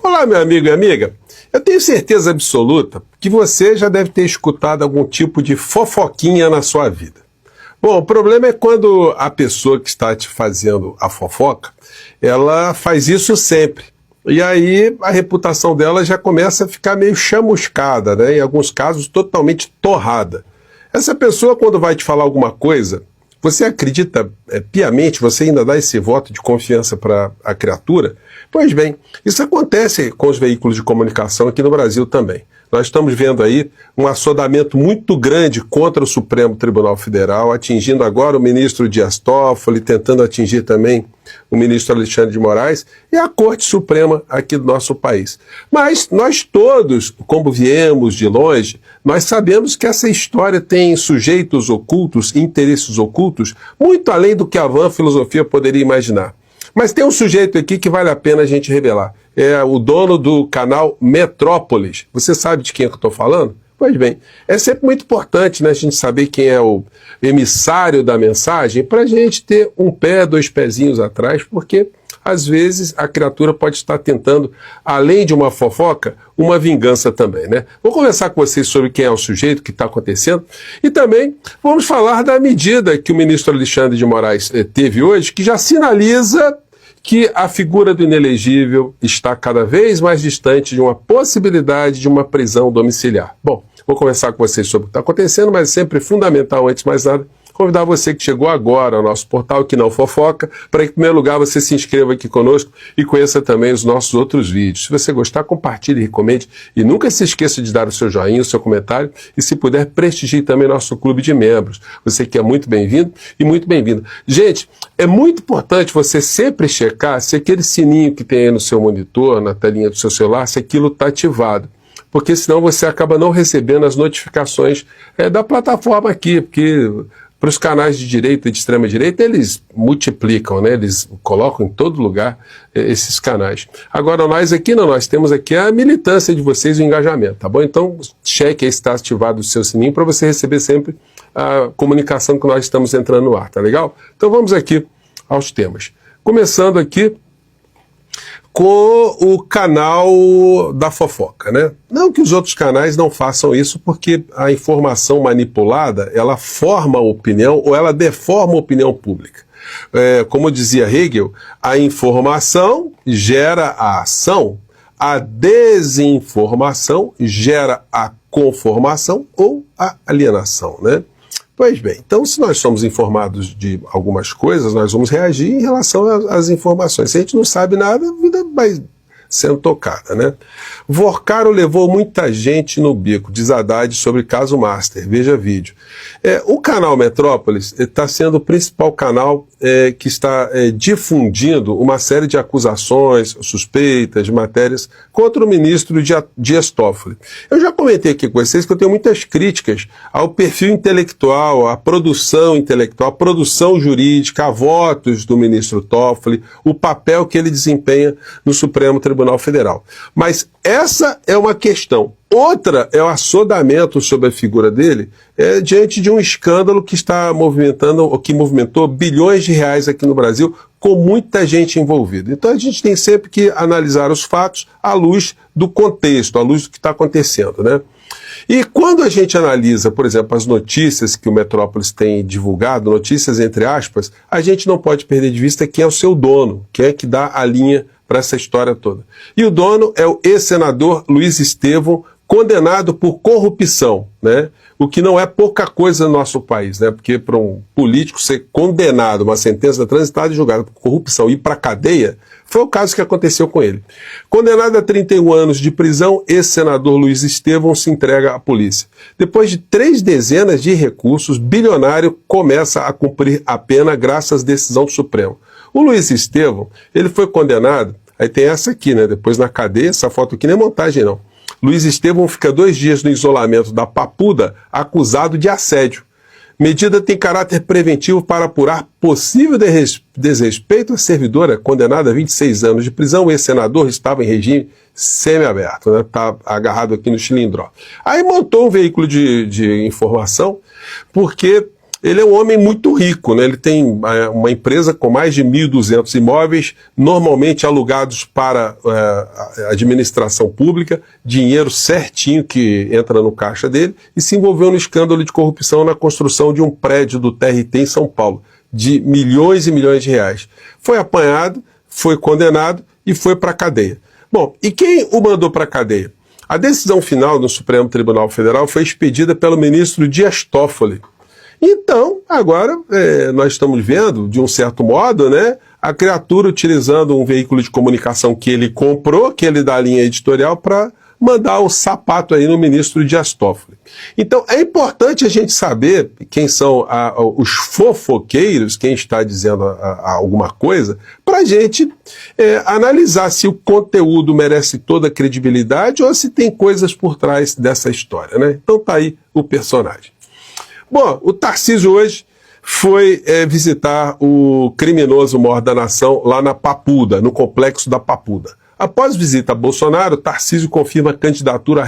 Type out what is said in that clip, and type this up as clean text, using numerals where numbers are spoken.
Olá, meu amigo e amiga. Eu tenho certeza absoluta que você já deve ter escutado algum tipo de fofoquinha na sua vida. Bom, o problema é quando a pessoa que está te fazendo a fofoca, ela faz isso sempre. E aí a reputação dela já começa a ficar meio chamuscada, né? Em alguns casos totalmente torrada. Essa pessoa, quando vai te falar alguma coisa, você acredita piamente, você ainda dá esse voto de confiança para a criatura? Pois bem, isso acontece com os veículos de comunicação aqui no Brasil também. Nós estamos vendo aí um assodamento muito grande contra o Supremo Tribunal Federal, atingindo agora o ministro Dias Toffoli, tentando atingir também o ministro Alexandre de Moraes e a Corte Suprema aqui do nosso país. Mas nós todos, como viemos de longe, nós sabemos que essa história tem sujeitos ocultos, interesses ocultos, muito além do que a vã filosofia poderia imaginar. Mas tem um sujeito aqui que vale a pena a gente revelar. É o dono do canal Metrópolis. Você sabe de quem é que eu estou falando? Pois bem, é sempre muito importante, né, a gente saber quem é o emissário da mensagem para a gente ter um pé, dois pezinhos atrás, porque às vezes a criatura pode estar tentando, além de uma fofoca, uma vingança também, né? Vou conversar com vocês sobre quem é o sujeito, o que está acontecendo, e também vamos falar da medida que o ministro Alexandre de Moraes teve hoje, que já sinaliza que a figura do inelegível está cada vez mais distante de uma possibilidade de uma prisão domiciliar. Bom, vou conversar com vocês sobre o que está acontecendo, mas é sempre fundamental, antes de mais nada, convidar você que chegou agora ao nosso portal, que não fofoca, para que, em primeiro lugar, você se inscreva aqui conosco e conheça também os nossos outros vídeos. Se você gostar, compartilhe, recomende e nunca se esqueça de dar o seu joinha, o seu comentário e, se puder, prestigie também nosso clube de membros. Você que é muito bem-vindo e muito bem-vinda. Gente, é muito importante você sempre checar se aquele sininho que tem aí no seu monitor, na telinha do seu celular, se aquilo está ativado. Porque senão você acaba não recebendo as notificações da plataforma aqui, porque para os canais de direita e de extrema direita, eles multiplicam, né? Eles colocam em todo lugar esses canais. Agora nós aqui não, nós temos aqui a militância de vocês e o engajamento, tá bom? Então cheque aí se está ativado o seu sininho para você receber sempre a comunicação que nós estamos entrando no ar, tá legal? Então vamos aqui aos temas. Começando aqui com o canal da fofoca, né? Não que os outros canais não façam isso, porque a informação manipulada, ela forma a opinião ou ela deforma a opinião pública. Como dizia Hegel, a informação gera a ação, a desinformação gera a conformação ou a alienação, né? Pois bem, então se nós somos informados de algumas coisas, nós vamos reagir em relação às informações. Se a gente não sabe nada, a vida vai sendo tocada, né? Vorcaro levou muita gente no bico, diz Haddad sobre caso Master, veja vídeo. O canal Metrópolis está sendo o principal canal que está difundindo uma série de acusações, suspeitas, de matérias contra o ministro Dias Toffoli. Eu já comentei aqui com vocês que eu tenho muitas críticas ao perfil intelectual, à produção intelectual, à produção jurídica, a votos do ministro Toffoli, o papel que ele desempenha no Supremo Tribunal Federal. Mas essa é uma questão. Outra é o assodamento sobre a figura dele diante de um escândalo que está movimentou bilhões de reais aqui no Brasil, com muita gente envolvida. Então a gente tem sempre que analisar os fatos à luz do contexto, à luz do que está acontecendo, né? E quando a gente analisa, por exemplo, as notícias que o Metrópolis tem divulgado, notícias entre aspas, a gente não pode perder de vista quem é o seu dono, quem é que dá a linha para essa história toda. E o dono é o ex-senador Luiz Estevão, condenado por corrupção, né? O que não é pouca coisa no nosso país, né? Porque para um político ser condenado, uma sentença transitada e julgada por corrupção e ir para a cadeia, foi o caso que aconteceu com ele. Condenado a 31 anos de prisão, ex-senador Luiz Estevão se entrega à polícia. Depois de 3 dezenas de recursos, bilionário começa a cumprir a pena graças à decisão do Supremo. O Luiz Estevão, ele foi condenado, aí tem essa aqui, né? Depois na cadeia, essa foto aqui não é montagem não. Luiz Estevão fica 2 dias no isolamento da Papuda, acusado de assédio. Medida tem caráter preventivo para apurar possível desrespeito à servidora, condenada a 26 anos de prisão. O ex-senador estava em regime semiaberto, né? Está agarrado aqui no cilindro. Aí montou um veículo de informação, porque ele é um homem muito rico, né? Ele tem uma empresa com mais de 1.200 imóveis, normalmente alugados para a administração pública, dinheiro certinho que entra no caixa dele, e se envolveu no escândalo de corrupção na construção de um prédio do TRT em São Paulo, de milhões e milhões de reais. Foi apanhado, foi condenado e foi para a cadeia. Bom, e quem o mandou para a cadeia? A decisão final do Supremo Tribunal Federal foi expedida pelo ministro Dias Toffoli. Então, agora, nós estamos vendo, de um certo modo, né, a criatura utilizando um veículo de comunicação que ele comprou, que ele dá a linha editorial, para mandar o sapato aí no ministro Dias Toffoli. Então, é importante a gente saber quem são os fofoqueiros, quem está dizendo alguma coisa, para a gente analisar se o conteúdo merece toda a credibilidade ou se tem coisas por trás dessa história, né? Então tá aí o personagem. Bom, o Tarcísio hoje foi visitar o criminoso maior da nação lá na Papuda, no complexo da Papuda. Após visita a Bolsonaro, Tarcísio confirma a candidatura a